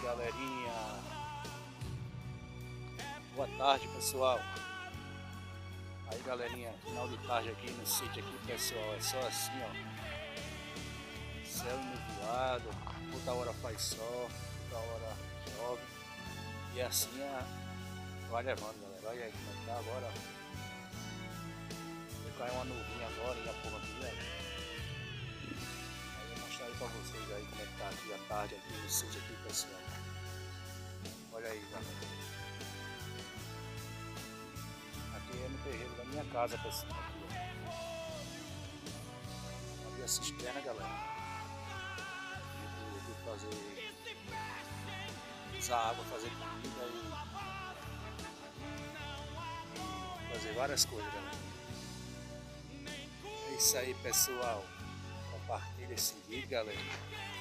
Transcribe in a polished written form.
galerinha, boa tarde pessoal. Aí galerinha, final de tarde aqui no sítio aqui pessoal, é só assim ó, céu nublado, toda hora faz sol, toda hora chove, e assim vai levando galera. Olha aí como é que tá agora, vai cair uma nuvinha agora e a porra aqui, velho. Aí eu vou mostrar aí pra vocês aí como é que tá aqui a tarde aqui no sítio aqui pessoal. Olha aí galera. Aqui é no terreiro da minha casa, pessoal. Aqui, ó. Ali a cisterna, galera. De fazer. Usar água, fazer comida e fazer várias coisas, galera. É isso aí, pessoal. Compartilha esse vídeo, galera.